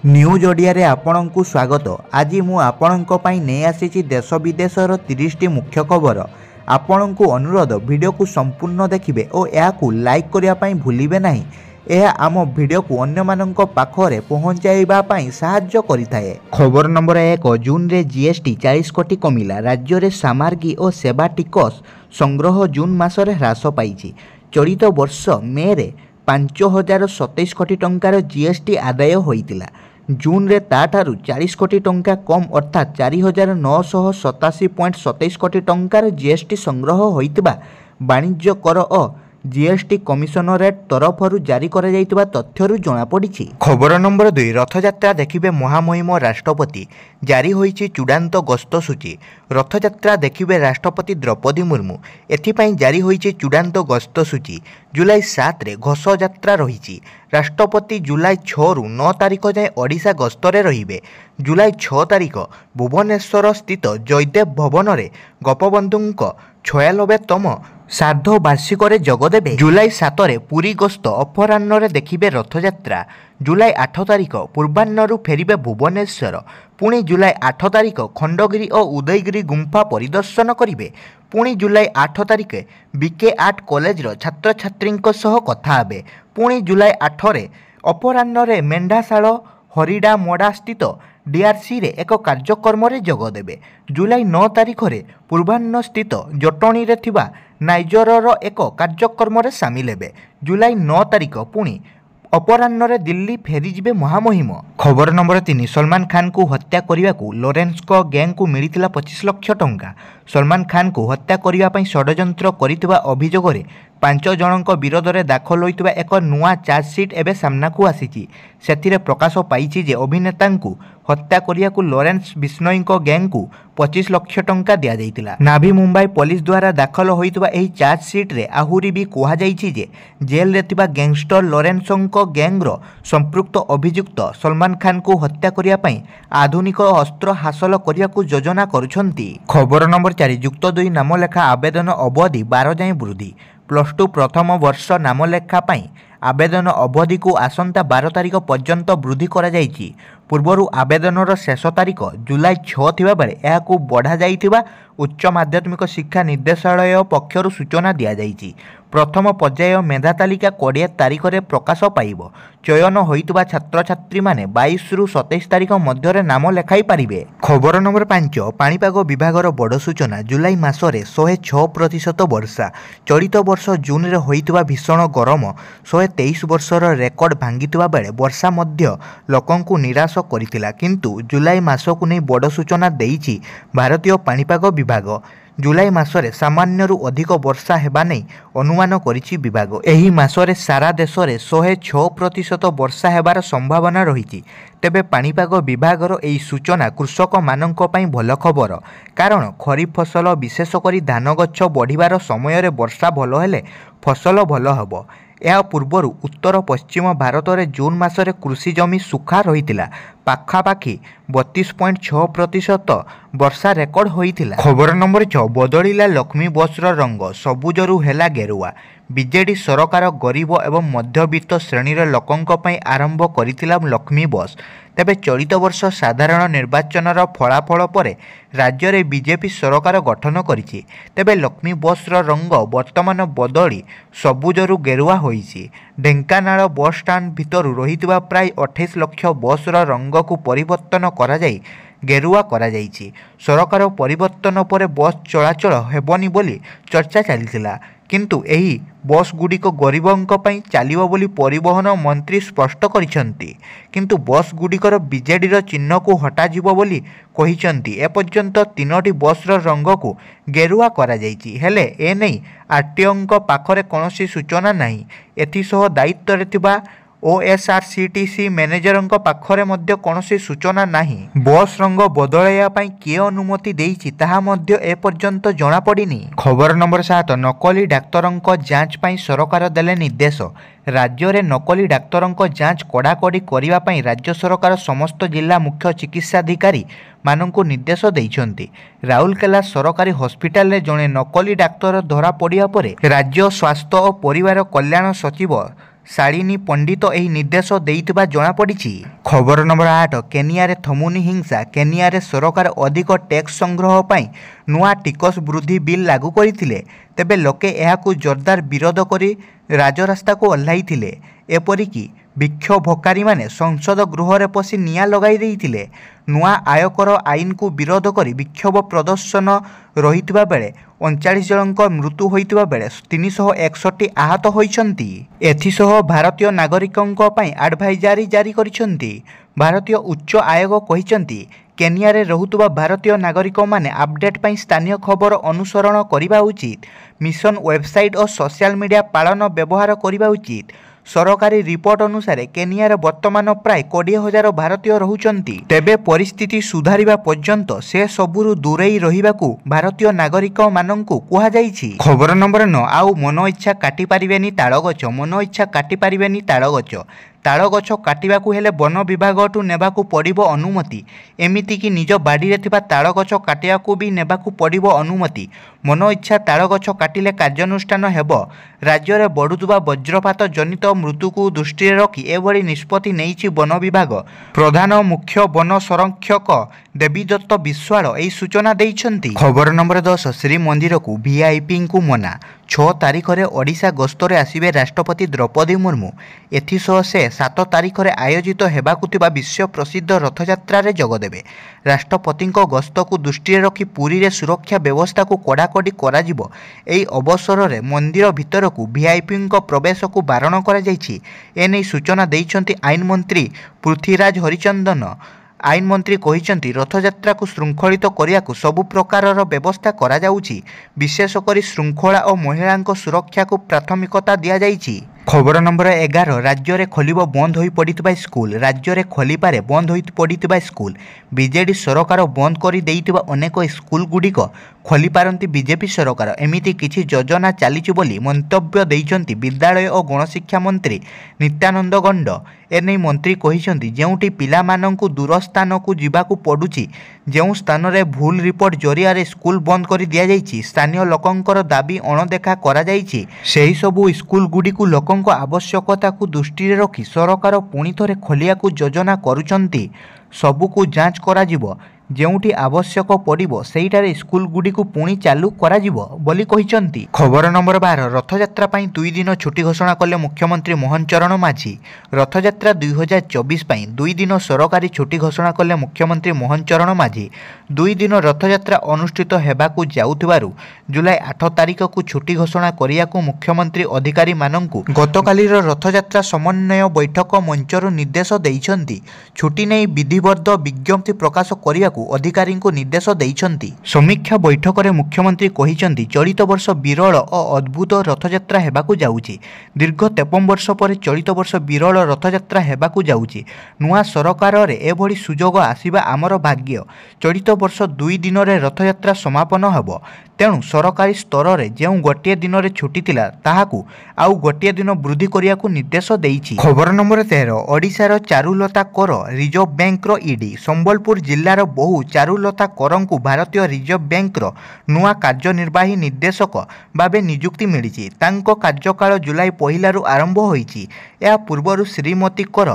News Odia आपणଙ୍କୁ स्वागत। आज मु आपणଙ୍କ ପାଇଁ ନେଇ ଆସିଛି देश विदेशर 30ଟି मुख्य खबर। आपणଙ୍କୁ अनुरोध वीडियो को संपूर्ण देखिए और यह लाइक करने ପାଇଁ भूलिबे नहीं। यह आम वीडियो को अन्य मानक पाखरे पहुंचाइबा ପାଇଁ साहाय्य करिथाए। खबर नंबर 1 जून रे जीएसटी 40 कोटी कमिला। राज्य रे सामग्री और सेवा टिकस संग्रह जून मासरे ह्रास पाइछि। चलित वर्ष मे रे 5027 कोटी टंकार जीएसटी आदाय होइतिला। जून रे ताठारु 40 कोटी टंका कम अर्थात 4987.27 कोटी टंकार जीएसटी संग्रह होइतिबा वाणिज्य कर और जीएसटी कमिशनरेट तरफरु जारी करा जाइतिबा तथ्यरु जणा पड़िछि। खबर नंबर 2 रथयात्रा देखिबे महामहिम राष्ट्रपति। जारी होइछि चूड़ांत गस्त सूची। रथयात्रा देखिबे राष्ट्रपति द्रौपदी मुर्मू। एथिपाई जारी होइछि चूड़ांत गस्त सूची। जुलाई 7 रे घोष यात्रा रहिछि। राष्ट्रपति जुलाई 6 रु 9 तारिख जाए ओडिशा गस्तरे रहिबे। जुलाई 6 तारिख भुवनेश्वर स्थित जयदेव भवन रे गोपबंधुंक 96तम सार्ध वार्षिक जोगदेवे। जुलाई 7 रे पुरी गस्त अपराह्न देखिबे रथयात्रा। जुलाई 8 तारिख पूर्वाह्न फेरिबे भुवनेश्वर। पुणी जुलाई 8 तारिख खंडगिरी और उदयगिरी गुंफा परिदर्शन करिवे। पुणी जुलाई 8 तारिख बीके आर्ट कॉलेज छात्र छात्री कथा हेबे। पुणी जुलाई 8 रे अपराह्न मेंढाशाल हरिडा मोड़ा स्थित डीआरसी रे एक कार्यक्रम रे जोगदेवे। जुलाई 9 तारिख रे पूर्वाह्न स्थित जटणी रे थिबा नाइजर एक कार्यक्रम रे सामिल हेबे। जुलाई 9 तारिख पुणी अपराह्न दिल्ली फेरीजिबे महामहिम। खबर नंबर 3 सलमान खान को हत्या करने को लॉरेंस को गैंग को मिलता 25 लाख टंका। सलमान खान को हत्या करने षड्यंत्र करथिबा अभियोग रे 5 जनक विरोध में दाखल होइतिबा एक नुआ चार्जसीट एवं सामना को आसीछि। सेथिरे प्रकाश पाइछि जे अभिनेता को हत्या करिया को लॉरेंस बिश्नोई को गैंग को 25 लाख टंका दिया जाइतिला। नाभी मुंबई पुलिस द्वारा दाखल होइतिबा एही चार्जसीट रे आहुरी भी कहा जाइछि जे जेल रे थिबा गैंगस्टर लॉरेंस को गैंग रो संपृक्त अभियुक्त सलमान खान को हत्या करिया पई आधुनिक अस्त्र हासिल करिया को योजना करुछंती। खबर नंबर 4 युक्त 2 नामलेखा आवेदन अवधि 12 जाए वृद्धि। +2 प्रथम वर्ष नामलेखा पाई आवेदन अवधि को आसंता 12 तारिख पर्यंत वृद्धि करा जाइछि। पूर्वरु आवेदनर शेष तारिख जुलाई 6 थिबा बेले एहाकू बढ़ा जाइथिबा उच्च माध्यमिक शिक्षा निर्देशालय पक्षरु सूचना दिया जाइछि। प्रथम पर्याय मेधा तालिका 20 तारिख रे प्रकाश पाइबो। चयन होइतबा छात्र छात्री माने 22 रु 27 तारिख मध्य नाम लेखाई पारिबे। खबर नंबर 5 पाणीपाग विभागर बड़ सूचना। जुलाई मासरे 106% वर्षा। चलित वर्ष जून रे होइतबा भीषण गरम 123 वर्षर रेकर्ड भांगितबा बेले वर्षा मध्य लोकंकु निराश करितिला। किंतु जुलाई मासकु नै बड़ सूचना देइछि भारतीय पाणीपाग विभाग। जुलाई मासरे सामान्यरू अधिक वर्षा हेबा नै अनुमान करिछि विभाग। एही मासरे सारा देश रे 106% वर्षा हेबार संभावना रहिछि। तेबे पाणीपाग विभागर एही सूचना कृषक मानक पई भल खबर। कारण खरीफ फसल विशेष करी धान गछ बढ़िबार समय रे वर्षा भल हेले फसल भल हबो। या पूर्वर उत्तर पश्चिम भारत में जून मासरे कृषि जमी सुखा रही पाखापाखि 32.6% वर्षा रेकर्ड होइतिला। खबर नंबर 6 बदलिला लक्ष्मी बसर रंग सबुजरू हेला गेरुआ। बीजेडी सरकार गरीब एवं मध्यवित्त श्रेणीर लोकंक पई आरंभ करितिला लक्ष्मी बस। तेबे चलित वर्ष साधारण निर्वाचनर फलाफल पर राज्य में बीजेपी सरकार गठन करिछि। तेबे लक्ष्मी बसर रंग वर्तमान बदली सबुजरू गेरुआ होइछि। ढेंकानाल बस स्टाण्ड भितर रहितबा प्राय 28 लाख बसर रंग को परिवर्तन करा जाई गेरुआ करा जाइछि। सरकार परिवर्तन पर बस चलाचल हेबनी बोली चर्चा चलिथिला। किंतु एही बस गुड़िक गरीबंक पई चलिबो बोली परिवहन मंत्री स्पष्ट करिसंती। किंतु बस गुड़िकर बीजेडी चिन्ह को हटा जिवो बोली कहिसंती। एपर्यंत 3टी बसर रंग को गेरुआ करा जाइछि। हेले ए नै आरटीओंक पाखरे कोनोसी सूचना नाही। एथिसह दायित्व रे थिबा ओएसआरसीटीसी मैनेजरंक पाखरे मध्य कोनोसी सूचना नाही। बस रंग बदलाइया पई किए अनुमति देइछि ताहा मध्य ए पर्यंत जणा पड़िनी। खबर नंबर 7 नकली डाक्तरंक जांच पई सरकार देले निर्देश। राज्य रे नकली डाक्तरंक जांच कड़ाकड़ी करिवा पई राज्य सरकार समस्त जिला मुख्य चिकित्साधिकारी मानंकु निर्देश देइछंती। राउरकेला सरकारी हॉस्पिटल रे जणे नकली डाक्तर धरा पड़िया परे राज्य स्वास्थ्य और परिवार कल्याण सचिव ଶାଳିନୀ ପଣ୍ଡିତ ଏହି ନିର୍ଦ୍ଦେଶ ଦେଇଥିବା ଜଣାପଡ଼ିଛି। ଖବର ନମ୍ବର 8 କେନିଆରେ ଥମୁନି ହିଂସା। କେନିଆରେ ସରକାର ଅଧିକ ଟ୍ୟାକ୍ସ ସଂଗ୍ରହ ପାଇଁ ନୂଆ ଟିକସ ବୃଦ୍ଧି ବିଲ୍ ଲାଗୁ କରିଥିଲେ। ତେବେ ଲୋକେ ଏହାକୁ ଜୋରଦାର ବିରୋଧ କରି ରାଜରାସ୍ତାକୁ ଓହ୍ଲାଇଥିଲେ। ଏପରିକି ବିକ୍ଷୋଭକାରୀମାନେ ସଂସଦ ଗୃହରେ ପଶି ନିଆଁ ଲଗାଇ ଦେଇଥିଲେ। ନୂଆ ଆୟକର ଆଇନକୁ ବିରୋଧ କରି ବିକ୍ଷୋଭ ପ୍ରଦର୍ଶନ ରହିଥିବା ବେଳେ 39 ଜଣଙ୍କ ମୃତ୍ୟୁ ହୋଇଥିବା ବେଳେ 361 ଆହତ ହୋଇଛନ୍ତି। ଏଥିସହ ଭାରତୀୟ ନାଗରିକଙ୍କ ପାଇଁ ଆଡଭାଇଜାରି ଜାରି କରିଛନ୍ତି। ଭାରତୀୟ ଉଚ୍ଚ ଆୟୋଗ କହିଛନ୍ତି କେନିଆରେ ରହୁଥିବା ଭାରତୀୟ ନାଗରିକମାନେ ଆପଡେଟ୍ ପାଇଁ ସ୍ଥାନୀୟ ଖବର ଅନୁସରଣ କରିବା ଉଚିତ। ମିଶନ ୱେବସାଇଟ୍ ଓ ସୋସିଆଲ ମିଡ଼ିଆ ପାଳନ ବ୍ୟବହାର କରିବା ଉଚିତ। ସରକାରୀ ରିପୋର୍ଟ ଅନୁସାରେ କେନିଆରେ ବର୍ତ୍ତମାନ ପ୍ରାୟ 20,000 ଭାରତୀୟ ରହୁଛନ୍ତି। ତେବେ ପରିସ୍ଥିତି ସୁଧାରିବା ପର୍ଯ୍ୟନ୍ତ ସେ ସବୁରୁ ଦୂରେଇ ରହିବାକୁ ଭାରତୀୟ ନାଗରିକମାନଙ୍କୁ କୁହାଯାଇଛି। ଖବର ନମ୍ବର 9 ଆଉ ମନ ଇଚ୍ଛା କାଟି ପାରିବେନି ତାଳଗଛ। ମନ ଇଚ୍ଛା କାଟି ପାରିବେନି ତାଳଗଛ। ତାଳଗଛ କାଟିବାକୁ ହେଲେ ବନ ବିଭାଗଠୁ ନେବାକୁ ପଡ଼ିବ ଅନୁମତି। ଏମିତିକି ନିଜ ବାଡ଼ିରେ ଥିବା ତାଳଗଛ କାଟିବାକୁ ବି ନେବାକୁ ପଡ଼ିବ ଅନୁମତି। ମନ ଇଚ୍ଛା ତାଳଗଛ କାଟିଲେ କାର୍ଯ୍ୟାନୁଷ୍ଠାନ ହେବ। ରାଜ୍ୟରେ ବଢ଼ୁଥିବା ବଜ୍ରପାତ ଜନିତ ମୃତ୍ୟୁକୁ ଦୃଷ୍ଟିରେ ରଖି ଏଭଳି ନିଷ୍ପତ୍ତି ନେଇଛି ବନ ବିଭାଗ। ପ୍ରଧାନ ମୁଖ୍ୟ ବନ ସଂରକ୍ଷକ ଦେବୀଦତ୍ତ ବିଶ୍ୱାଳ ଏହି ସୂଚନା ଦେଇଛନ୍ତି। ଖବର ନମ୍ବର 10 ଶ୍ରୀମନ୍ଦିରକୁ ଭିଆଇପିଙ୍କୁ ମନା। 6 ତାରିଖରେ ଓଡ଼ିଶା ଗସ୍ତରେ ଆସିବେ ରାଷ୍ଟ୍ରପତି ଦ୍ରୌପଦୀ ମୁର୍ମୁ। ଏଥିସହ ସେ 7 ତାରିଖରେ ଆୟୋଜିତ ହେବାକୁ ଥିବା ବିଶ୍ୱ ପ୍ରସିଦ୍ଧ ରଥଯାତ୍ରାରେ ଯୋଗଦେବେ। ରାଷ୍ଟ୍ରପତିଙ୍କ ଗସ୍ତକୁ ଦୃଷ୍ଟିରେ ରଖି ପୁରୀରେ ସୁରକ୍ଷା ବ୍ୟବସ୍ଥାକୁ କଡ଼ାକଡ଼ି କରାଯିବ। ଏହି ଅବସରରେ ମନ୍ଦିର ଭିତରକୁ ଭିଆଇପିଙ୍କ ପ୍ରବେଶକୁ ବାରଣ କରାଯାଇଛି। ଏନେଇ ସୂଚନା ଦେଇଛନ୍ତି ଆଇନମନ୍ତ୍ରୀ ପୃଥ୍ୱୀରାଜ ହରିଚନ୍ଦନ। ଆଇନମନ୍ତ୍ରୀ କହିଛନ୍ତି ରଥଯାତ୍ରାକୁ ଶୃଙ୍ଖଳିତ କରିବାକୁ ସବୁ ପ୍ରକାରର ବ୍ୟବସ୍ଥା କରାଯାଉଛି। ବିଶେଷ କରି ଶୃଙ୍ଖଳା ଓ ମହିଳାଙ୍କ ସୁରକ୍ଷାକୁ ପ୍ରାଥମିକତା ଦିଆଯାଇଛି। ଖବର ନମ୍ବର 11 ରାଜ୍ୟରେ ଖୋଲିବ ବନ୍ଦ ହୋଇ ପଡ଼ିଥିବା ସ୍କୁଲ। ରାଜ୍ୟରେ ଖୋଲିପାରେ ବନ୍ଦ ହୋଇ ପଡ଼ିଥିବା ସ୍କୁଲ। ବିଜେଡି ସରକାର ବନ୍ଦ କରି ଦେଇଥିବା ଅନେକ ସ୍କୁଲଗୁଡ଼ିକ ଖୋଲିପାରନ୍ତି ବିଜେପି ସରକାର। ଏମିତି କିଛି ଯୋଜନା ଚାଲିଛି ବୋଲି ମନ୍ତବ୍ୟ ଦେଇଛନ୍ତି ବିଦ୍ୟାଳୟ ଓ ଗଣଶିକ୍ଷା ମନ୍ତ୍ରୀ ନିତ୍ୟାନନ୍ଦ ଗଣ୍ଡ। ଏନେଇ ମନ୍ତ୍ରୀ କହିଛନ୍ତି ଯେଉଁଠି ପିଲାମାନଙ୍କୁ ଦୂର ସ୍ଥାନକୁ ଯିବାକୁ ପଡ଼ୁଛି, ଯେଉଁ ସ୍ଥାନରେ ଭୁଲ ରିପୋର୍ଟ ଜରିଆରେ ସ୍କୁଲ ବନ୍ଦ କରି ଦିଆଯାଇଛି, ସ୍ଥାନୀୟ ଲୋକଙ୍କର ଦାବି ଅଣଦେଖା କରାଯାଇଛି, ସେହିସବୁ ସ୍କୁଲଗୁଡ଼ିକୁ ଲୋକଙ୍କ ଆବଶ୍ୟକତାକୁ ଦୃଷ୍ଟିରେ ରଖି ସରକାର ପୁଣି ଥରେ ଖୋଲିବାକୁ ଯୋଜନା କରୁଛନ୍ତି। ସବୁକୁ ଯାଞ୍ଚ କରାଯିବ। ଯେଉଁଠି ଆବଶ୍ୟକ ପଡ଼ିବ ସେହିଠାରେ ସ୍କୁଲଗୁଡ଼ିକୁ ପୁଣି ଚାଲୁ କରାଯିବ ବୋଲି କହିଛନ୍ତି। ଖବର ନମ୍ବର 12 ରଥଯାତ୍ରା ପାଇଁ 2 ଦିନ ଛୁଟି ଘୋଷଣା କଲେ ମୁଖ୍ୟମନ୍ତ୍ରୀ ମୋହନ ଚରଣ ମାଝୀ। ରଥଯାତ୍ରା 2024 ପାଇଁ 2 ଦିନ ସରକାରୀ ଛୁଟି ଘୋଷଣା କଲେ ମୁଖ୍ୟମନ୍ତ୍ରୀ ମୋହନ ଚରଣ ମାଝୀ। 2 ଦିନ ରଥଯାତ୍ରା ଅନୁଷ୍ଠିତ ହେବାକୁ ଯାଉଥିବାରୁ ଜୁଲାଇ 8 ତାରିଖକୁ ଛୁଟି ଘୋଷଣା କରିବାକୁ ମୁଖ୍ୟମନ୍ତ୍ରୀ ଅଧିକାରୀମାନଙ୍କୁ ଗତକାଲିର ରଥଯାତ୍ରା ସମନ୍ୱୟ ବୈଠକ ମଞ୍ଚରୁ ନିର୍ଦ୍ଦେଶ ଦେଇଛନ୍ତି। ଛୁଟି ନେଇ ବିଧିବଦ୍ଧ ବିଜ୍ଞପ୍ତି ପ୍ରକାଶ କରିବାକୁ ଅଧିକାରୀଙ୍କୁ ନିର୍ଦ୍ଦେଶ ଦେଇଛନ୍ତି। ସମୀକ୍ଷା ବୈଠକରେ ମୁଖ୍ୟମନ୍ତ୍ରୀ କହିଛନ୍ତି ଚଳିତ ବର୍ଷ ବିରଳ ଓ ଅଦ୍ଭୁତ ରଥଯାତ୍ରା ହେବାକୁ ଯାଉଛି। ଦୀର୍ଘ 53 ବର୍ଷ ପରେ ଚଳିତ ବର୍ଷ ବିରଳ ରଥଯାତ୍ରା ହେବାକୁ ଯାଉଛି। ନୂଆ ସରକାରରେ ଏଭଳି ସୁଯୋଗ ଆସିବା ଆମର ଭାଗ୍ୟ। ଚଳିତ ବର୍ଷ 2 ଦିନରେ ରଥଯାତ୍ରା ସମାପନ ହେବ। ତେଣୁ ସରକାରୀ ସ୍ତରରେ ଯେଉଁ ଗୋଟିଏ ଦିନରେ ଛୁଟି ଥିଲା ତାହାକୁ ଆଉ ଗୋଟିଏ ଦିନ ବୃଦ୍ଧି କରିବାକୁ ନିର୍ଦ୍ଦେଶ ଦେଇଛି। ଖବର ନମ୍ବର 13 ଓଡ଼ିଶାର ଚାରୁଲତା କର ରିଜର୍ଭ ବ୍ୟାଙ୍କର ଇଡି। ସମ୍ବଲପୁର ଜିଲ୍ଲାର ବହୁ ଚାରୁଲତା କରଙ୍କୁ ଭାରତୀୟ ରିଜର୍ଭ ବ୍ୟାଙ୍କର ନୂଆ କାର୍ଯ୍ୟନିର୍ବାହୀ ନିର୍ଦ୍ଦେଶକ ଭାବେ ନିଯୁକ୍ତି ମିଳିଛି। ତାଙ୍କ କାର୍ଯ୍ୟକାଳ ଜୁଲାଇ 1ରୁ ଆରମ୍ଭ ହୋଇଛି। ଏହା ପୂର୍ବରୁ ଶ୍ରୀମତୀ କର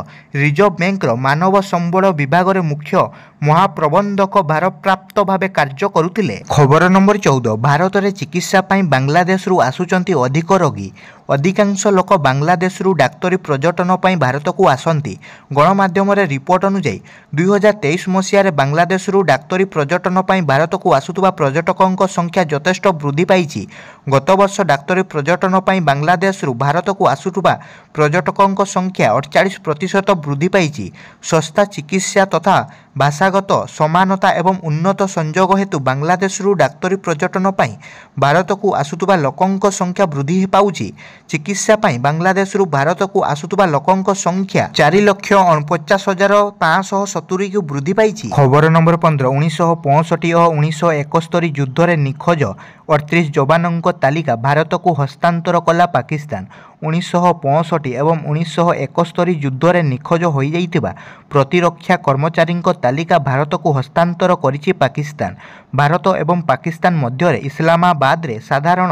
ରିଜର୍ଭ ବ୍ୟାଙ୍କର ମାନବ ସମ୍ବଳ ବିଭାଗରେ ମୁଖ୍ୟ ମହାପ୍ରବନ୍ଧକ ଭାରପ୍ରାପ୍ତ ଭାବେ କାର୍ଯ୍ୟ କରୁଥିଲେ। ଖବର ନମ୍ବର 14 ଭାରତରେ ଚିକିତ୍ସା ପାଇଁ ବାଂଲାଦେଶରୁ ଆସୁଛନ୍ତି ଅଧିକ ରୋଗୀ। ଅଧିକାଂଶ ଲୋକ ବାଂଲାଦେଶରୁ ଡାକ୍ତରୀ ପର୍ଯ୍ୟଟନ ପାଇଁ ଭାରତକୁ ଆସନ୍ତି। ଗଣମାଧ୍ୟମରେ ରିପୋର୍ଟ ଅନୁଯାୟୀ 2023 ମସିହାରେ ବାଂଲାଦେଶରୁ ଡାକ୍ତରୀ ପର୍ଯ୍ୟଟନ ପାଇଁ ଭାରତକୁ ଆସୁଥିବା ପର୍ଯ୍ୟଟକଙ୍କ ସଂଖ୍ୟା ଯଥେଷ୍ଟ ବୃଦ୍ଧି ପାଇଛି। ଗତବର୍ଷ ଡାକ୍ତରୀ ପର୍ଯ୍ୟଟନ ପାଇଁ ବାଂଲାଦେଶରୁ ଭାରତକୁ ଆସୁଥିବା ପର୍ଯ୍ୟଟକଙ୍କ ସଂଖ୍ୟା 48% ବୃଦ୍ଧି ପାଇଛି। ଶସ୍ତା ଚିକିତ୍ସା ତଥା ଭାଷାଗତ ସମାନତା ଏବଂ ଉନ୍ନତ ସଂଯୋଗ ହେତୁ ବାଂଲାଦେଶରୁ ଡାକ୍ତରୀ ପର୍ଯ୍ୟଟନ ପାଇଁ ଭାରତକୁ ଆସୁଥିବା ଲୋକଙ୍କ ସଂଖ୍ୟା ବୃଦ୍ଧି ପାଉଛି। ଚିକିତ୍ସା ପାଇଁ ବାଂଲାଦେଶରୁ ଭାରତକୁ ଆସୁଥିବା ଲୋକଙ୍କ ସଂଖ୍ୟା 4,49,570କୁ ବୃଦ୍ଧି ପାଇଛି। ଖବର ନମ୍ବର 15 1965 ଓ 1971 ଯୁଦ୍ଧରେ ନିଖୋଜ 38 ଯବାନଙ୍କ ତାଲିକା ଭାରତକୁ ହସ୍ତାନ୍ତର କଲା ପାକିସ୍ତାନ। 1965 ଏବଂ 1971 ଯୁଦ୍ଧରେ ନିଖୋଜ ହୋଇଯାଇଥିବା ପ୍ରତିରକ୍ଷା କର୍ମଚାରୀଙ୍କ ତାଲିକା ଭାରତକୁ ହସ୍ତାନ୍ତର କରିଛି ପାକିସ୍ତାନ। ଭାରତ ଏବଂ ପାକିସ୍ତାନ ମଧ୍ୟରେ ଇସଲାମାବାଦରେ ସାଧାରଣ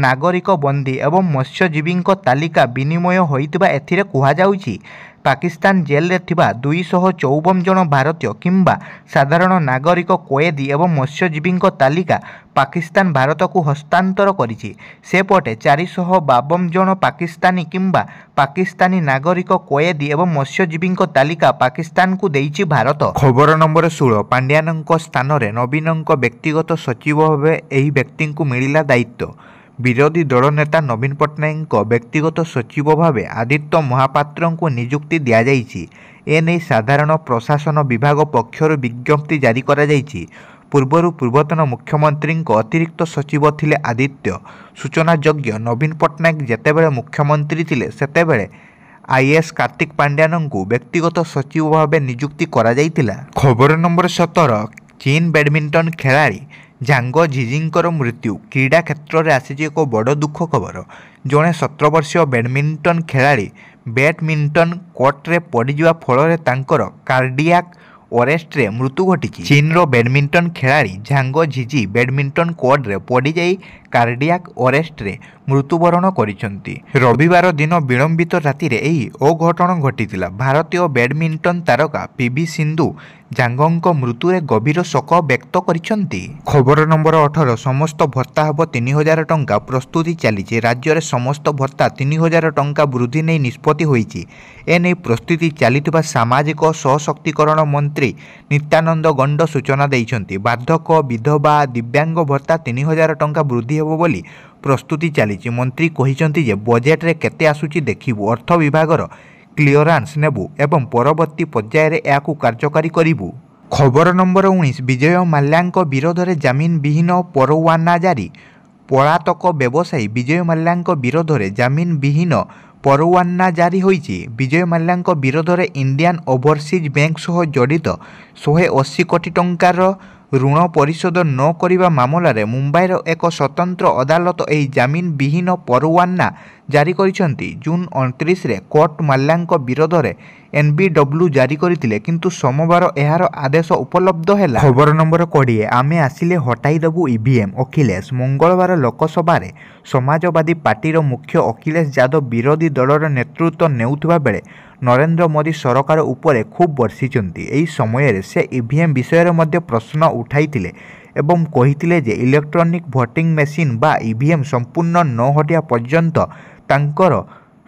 ନାଗରିକ ବନ୍ଦୀ ଏବଂ ମତ୍ସ୍ୟଜୀବୀଙ୍କ ତାଲିକା ବିନିମୟ ହୋଇଥିବା ଏଥିରେ କୁହାଯାଉଛି। ପାକିସ୍ତାନ ଜେଲରେ ଥିବା 254 ଜଣ ଭାରତୀୟ କିମ୍ବା ସାଧାରଣ ନାଗରିକ କଏଦୀ ଏବଂ ମତ୍ସ୍ୟଜୀବୀଙ୍କ ତାଲିକା ପାକିସ୍ତାନ ଭାରତକୁ ହସ୍ତାନ୍ତର କରିଛି। ସେପଟେ 452 ଜଣ ପାକିସ୍ତାନୀ କିମ୍ବା ପାକିସ୍ତାନୀ ନାଗରିକ କଏଦୀ ଏବଂ ମତ୍ସ୍ୟଜୀବୀଙ୍କ ତାଲିକା ପାକିସ୍ତାନକୁ ଦେଇଛି ଭାରତ। ଖବର ନମ୍ବର 16, ପାଣ୍ଡିଆନଙ୍କ ସ୍ଥାନରେ ନବୀନଙ୍କ ବ୍ୟକ୍ତିଗତ ସଚିବ ଭାବେ ଏହି ବ୍ୟକ୍ତିଙ୍କୁ ମିଳିଲା ଦାୟିତ୍ୱ। ବିରୋଧୀ ଦଳ ନେତା ନବୀନ ପଟ୍ଟନାୟକଙ୍କ ବ୍ୟକ୍ତିଗତ ସଚିବ ଭାବେ ଆଦିତ୍ୟ ମହାପାତ୍ରଙ୍କୁ ନିଯୁକ୍ତି ଦିଆଯାଇଛି। ଏନେଇ ସାଧାରଣ ପ୍ରଶାସନ ବିଭାଗ ପକ୍ଷରୁ ବିଜ୍ଞପ୍ତି ଜାରି କରାଯାଇଛି। ପୂର୍ବରୁ ପୂର୍ବତନ ମୁଖ୍ୟମନ୍ତ୍ରୀଙ୍କ ଅତିରିକ୍ତ ସଚିବ ଥିଲେ ଆଦିତ୍ୟ। ସୂଚନାଯୋଗ୍ୟ, ନବୀନ ପଟ୍ଟନାୟକ ଯେତେବେଳେ ମୁଖ୍ୟମନ୍ତ୍ରୀ ଥିଲେ ସେତେବେଳେ ଆଇଏଏସ୍ କାର୍ତ୍ତିକ ପାଣ୍ଡିଆନଙ୍କୁ ବ୍ୟକ୍ତିଗତ ସଚିବ ଭାବେ ନିଯୁକ୍ତି କରାଯାଇଥିଲା। ଖବର ନମ୍ବର 17, ଚୀନ ବ୍ୟାଡମିଣ୍ଟନ ଖେଳାଳି ଝାଙ୍ଗ ଝିଝିଙ୍କର ମୃତ୍ୟୁ। କ୍ରୀଡ଼ା କ୍ଷେତ୍ରରେ ଆସିଛି ଏକ ବଡ଼ ଦୁଃଖ ଖବର। ଜଣେ 17 ବର୍ଷୀୟ ବ୍ୟାଡମିଣ୍ଟନ ଖେଳାଳି ବ୍ୟାଡମିଣ୍ଟନ କୋର୍ଟରେ ପଡ଼ିଯିବା ଫଳରେ ତାଙ୍କର କାର୍ଡିଆକ୍ ଅରେଷ୍ଟରେ ମୃତ୍ୟୁ ଘଟିଛି। ଚୀନର ବ୍ୟାଡମିଣ୍ଟନ ଖେଳାଳି ଝାଙ୍ଗ ଝିଝି ବ୍ୟାଡମିଣ୍ଟନ କୋର୍ଟରେ ପଡ଼ିଯାଇ କାର୍ଡିଆକ୍ ଅରେଷ୍ଟରେ ମୃତ୍ୟୁବରଣ କରିଛନ୍ତି। ରବିବାର ଦିନ ବିଳମ୍ବିତ ରାତିରେ ଏହି ଅଘଟଣ ଘଟିଥିଲା। ଭାରତୀୟ ବ୍ୟାଡମିଣ୍ଟନ ତାରକା ପିଭି ସିନ୍ଧୁ ଝାଙ୍ଗଙ୍କ ମୃତ୍ୟୁରେ ଗଭୀର ଶୋକ ବ୍ୟକ୍ତ କରିଛନ୍ତି। ଖବର ନମ୍ବର 18, ସମସ୍ତ ଭତ୍ତା ହେବ 3000 ଟଙ୍କା। ପ୍ରସ୍ତୁତି ଚାଲିଛି। ରାଜ୍ୟରେ ସମସ୍ତ ଭତ୍ତା 3000 ଟଙ୍କା ବୃଦ୍ଧି ନେଇ ନିଷ୍ପତ୍ତି ହୋଇଛି। ଏନେଇ ପ୍ରସ୍ତୁତି ଚାଲିଥିବା ସାମାଜିକ ସଶକ୍ତିକରଣ ମନ୍ତ୍ରୀ ନିତ୍ୟାନନ୍ଦ ଗଣ୍ଡ ସୂଚନା ଦେଇଛନ୍ତି। ବାର୍ଦ୍ଧକ୍ୟ, ବିଧବା, ଦିବ୍ୟାଙ୍ଗ ଭତ୍ତା 3000 ଟଙ୍କା ବୃଦ୍ଧି ହେବ ବୋଲି ପ୍ରସ୍ତୁତି ଚାଲିଛି। ମନ୍ତ୍ରୀ କହିଛନ୍ତି ଯେ ବଜେଟରେ କେତେ ଆସୁଛି ଦେଖିବୁ, ଅର୍ଥ ବିଭାଗର କ୍ଲିୟରାନ୍ସ ନେବୁ ଏବଂ ପରବର୍ତ୍ତୀ ପର୍ଯ୍ୟାୟରେ ଏହାକୁ କାର୍ଯ୍ୟକାରୀ କରିବୁ। ଖବର ନମ୍ବର 19, ବିଜୟ ମାଲ୍ୟାଙ୍କ ବିରୋଧରେ ଜାମିନ ବିହୀନ ପରୱାନା ଜାରି। ପଳାତକ ବ୍ୟବସାୟୀ ବିଜୟ ମାଲ୍ୟାଙ୍କ ବିରୋଧରେ ଜାମିନ ବିହୀନ ପରୱାନା ଜାରି ହୋଇଛି। ବିଜୟ ମାଲ୍ୟାଙ୍କ ବିରୋଧରେ ଇଣ୍ଡିଆନ୍ ଓଭରସିଜ୍ ବ୍ୟାଙ୍କ ସହ ଜଡ଼ିତ 180 କୋଟି ଟଙ୍କାର ଋଣ ପରିଶୋଧ ନ କରିବା ମାମଲାରେ ମୁମ୍ବାଇର ଏକ ସ୍ୱତନ୍ତ୍ର ଅଦାଲତ ଏହି ଜାମିନ ବିହୀନ ପରୱାନା ଜାରି କରିଛନ୍ତି। ଜୁନ୍ 29ରେ କୋର୍ଟ ମାଲ୍ୟାଙ୍କ ବିରୋଧରେ NBW ଜାରି କରିଥିଲେ, କିନ୍ତୁ ସୋମବାର ଏହାର ଆଦେଶ ଉପଲବ୍ଧ ହେଲା। ଖବର ନମ୍ବର 20, ଆମେ ଆସିଲେ ହଟାଇଦେବୁ EVM ଅଖିଲେଶ। ମଙ୍ଗଳବାର ଲୋକସଭାରେ ସମାଜବାଦୀ ପାର୍ଟିର ମୁଖ୍ୟ ଅଖିଲେଶ ଯାଦବ ବିରୋଧୀ ଦଳର ନେତୃତ୍ୱ ନେଉଥିବା ବେଳେ ନରେନ୍ଦ୍ର ମୋଦି ସରକାର ଉପରେ ଖୁବ୍ ବର୍ଷିଛନ୍ତି। ଏହି ସମୟରେ ସେ EVM ବିଷୟରେ ମଧ୍ୟ ପ୍ରଶ୍ନ ଉଠାଇଥିଲେ ଏବଂ କହିଥିଲେ ଯେ ଇଲେକ୍ଟ୍ରୋନିକ୍ ଭୋଟିଂ ମେସିନ୍ ବା EVM ସମ୍ପୂର୍ଣ୍ଣ ନ ହଟିବା ପର୍ଯ୍ୟନ୍ତ ତାଙ୍କର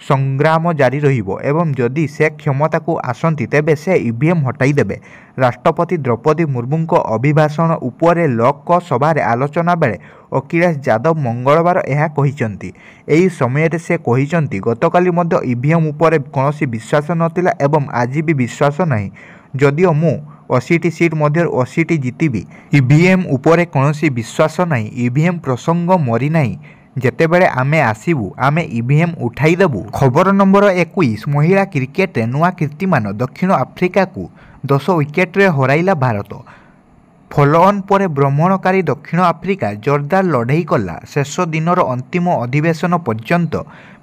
ସଂଗ୍ରାମ ଜାରି ରହିବ ଏବଂ ଯଦି ସେ କ୍ଷମତାକୁ ଆସନ୍ତି ତେବେ ସେ EVM ହଟାଇଦେବେ। ରାଷ୍ଟ୍ରପତି ଦ୍ରୌପଦୀ ମୁର୍ମୁଙ୍କ ଅଭିଭାଷଣ ଉପରେ ଲୋକସଭାରେ ଆଲୋଚନା ବେଳେ ଅଖିଳେଶ ଯାଦବ ମଙ୍ଗଳବାର ଏହା କହିଛନ୍ତି। ଏହି ସମୟରେ ସେ କହିଛନ୍ତି, ଗତକାଲି ମଧ୍ୟ EVM ଉପରେ କୌଣସି ବିଶ୍ୱାସ ନଥିଲା ଏବଂ ଆଜି ବି ବିଶ୍ୱାସ ନାହିଁ। ଯଦିଓ ମୁଁ 80ଟି ସିଟ୍ ମଧ୍ୟରୁ 80ଟି ଜିତିବି, EVM ଉପରେ କୌଣସି ବିଶ୍ୱାସ ନାହିଁ। EVM ପ୍ରସଙ୍ଗ ମରିନାହିଁ। ଯେତେବେଳେ ଆମେ ଆସିବୁ ଆମେ EVM ଉଠାଇଦେବୁ। ଖବର ନମ୍ବର 21, ମହିଳା କ୍ରିକେଟରେ ନୂଆ କୀର୍ତ୍ତିମାନ। ଦକ୍ଷିଣ ଆଫ୍ରିକାକୁ 10 ୱିକେଟରେ ହରାଇଲା ଭାରତ। ଫଲୋଅନ୍ ପରେ ଭ୍ରମଣକାରୀ ଦକ୍ଷିଣ ଆଫ୍ରିକା ଜୋରଦାର ଲଢ଼େଇ କଲା। ଶେଷ ଦିନର ଅନ୍ତିମ ଅଧିବେଶନ ପର୍ଯ୍ୟନ୍ତ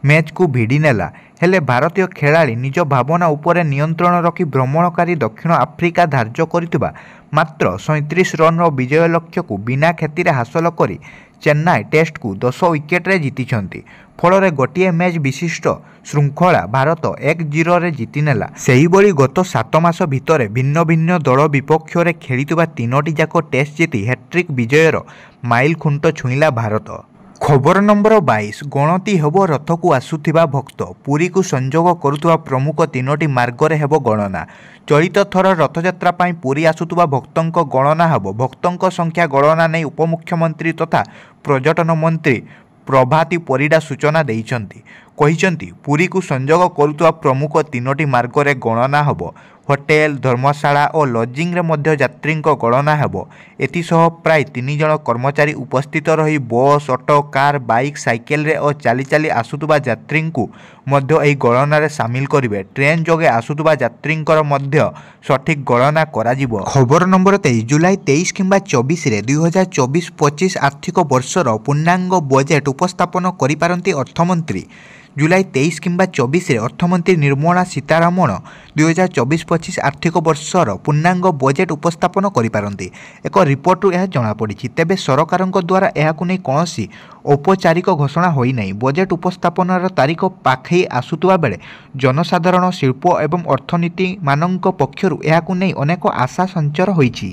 ମ୍ୟାଚ୍କୁ ଭିଡ଼ି ନେଲା। ହେଲେ ଭାରତୀୟ ଖେଳାଳି ନିଜ ଭାବନା ଉପରେ ନିୟନ୍ତ୍ରଣ ରଖି ଭ୍ରମଣକାରୀ ଦକ୍ଷିଣ ଆଫ୍ରିକା ଧାର୍ଯ୍ୟ କରିଥିବା ମାତ୍ର 37 ରନ୍ର ବିଜୟ ଲକ୍ଷ୍ୟକୁ ବିନା କ୍ଷତିରେ ହାସଲ କରି ଚେନ୍ନାଇ ଟେଷ୍ଟକୁ 10 ୱିକେଟରେ ଜିତିଛନ୍ତି। ଫଳରେ ଗୋଟିଏ ମ୍ୟାଚ୍ ବିଶିଷ୍ଟ ଶୃଙ୍ଖଳା ଭାରତ 1-0ରେ ଜିତିନେଲା। ସେହିଭଳି ଗତ 7 ମାସ ଭିତରେ ଭିନ୍ନ ଭିନ୍ନ ଦଳ ବିପକ୍ଷରେ ଖେଳିଥିବା 3ଟି ଯାକ ଟେଷ୍ଟ ଜିତି ହ୍ୟାଟ୍ରିକ୍ ବିଜୟର ମାଇଲଖୁଣ୍ଟ ଛୁଇଁଲା ଭାରତ। ଖବର ନମ୍ବର 22, ଗଣତି ହେବ ରଥକୁ ଆସୁଥିବା ଭକ୍ତ। ପୁରୀକୁ ସଂଯୋଗ କରୁଥିବା ପ୍ରମୁଖ 3ଟି ମାର୍ଗରେ ହେବ ଗଣନା। ଚଳିତ ଥର ରଥଯାତ୍ରା ପାଇଁ ପୁରୀ ଆସୁଥିବା ଭକ୍ତଙ୍କ ଗଣନା ହେବ। ଭକ୍ତଙ୍କ ସଂଖ୍ୟା ଗଣନା ନେଇ ଉପମୁଖ୍ୟମନ୍ତ୍ରୀ ତଥା ପର୍ଯ୍ୟଟନ ମନ୍ତ୍ରୀ ପ୍ରଭାତୀ ପରିଡ଼ା ସୂଚନା ଦେଇଛନ୍ତି। କହିଛନ୍ତି, ପୁରୀକୁ ସଂଯୋଗ କରୁଥିବା ପ୍ରମୁଖ 3ଟି ମାର୍ଗରେ ଗଣନା ହେବ। ହୋଟେଲ, ଧର୍ମଶାଳା ଓ ଲଜିଂରେ ମଧ୍ୟ ଯାତ୍ରୀଙ୍କ ଗଣନା ହେବ। ଏଥିସହ ପ୍ରାୟ 3 ଜଣ କର୍ମଚାରୀ ଉପସ୍ଥିତ ରହି ବସ୍, ଅଟୋ, କାର୍, ବାଇକ୍, ସାଇକେଲରେ ଓ ଚାଲି ଚାଲି ଆସୁଥିବା ଯାତ୍ରୀଙ୍କୁ ମଧ୍ୟ ଏହି ଗଣନାରେ ସାମିଲ କରିବେ। ଟ୍ରେନ୍ ଯୋଗେ ଆସୁଥିବା ଯାତ୍ରୀଙ୍କର ମଧ୍ୟ ସଠିକ୍ ଗଣନା କରାଯିବ। ଖବର ନମ୍ବର 23, ଜୁଲାଇ 23 କିମ୍ବା 24ରେ 2024-25 ଆର୍ଥିକ ବର୍ଷର ପୂର୍ଣ୍ଣାଙ୍ଗ ବଜେଟ୍ ଉପସ୍ଥାପନ କରିପାରନ୍ତି ଅର୍ଥମନ୍ତ୍ରୀ। जुलाई 23 किंबा 24 अर्थमंत्री निर्मला सीतारमण 2024-25 आर्थिक वर्षर पूर्णांग बजेट उपस्थापन करिपारନ୍ତି। एक रिपोर्टरू यह जଣାपड़ी। तेबे सरकारଙ୍କ द्वारा यहाकु नै कौनसी औपचारिक घोषणा होई नै। बजेट उपस्थापनार तारीख पाखई आसुतुवा बेले जनसाधारण शिल्प एवं अर्थनीति मानक पक्षरु यहाकु नै अनेक आशा संचार होईछि।